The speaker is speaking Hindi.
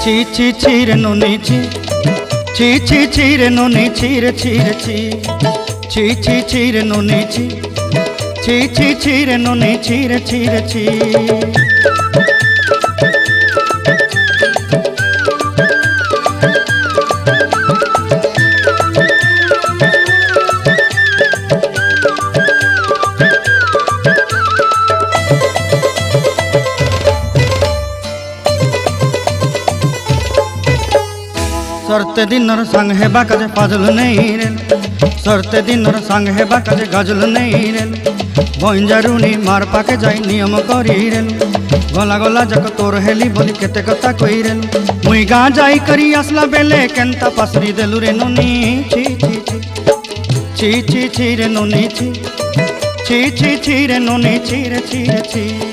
ছি ছি ছি রে নুনি ছি ছি ছি ছি রে নুনি ছি রে ছি রে ছি ছি ছি ছি রে নুনি ছি ছি ছি ছি রে নুনি ছি রে ছি রে ছি। सरते दिनर संग हेबा काजे फाजल नहीं रेल सरते दिनर संग हेबा काजे गजल नहीं रेल बंजारुनी मार पाके जाई नियम करी रेल गला गला जक तोर हेली बोली केते कथा कई रेल मुई गा जाई करी असला बेले केंता पासरी देलु रे नुनी छी छी छी छी छी रे नुनी छी छी छी छी रे नुनी छी रे छी रे छी।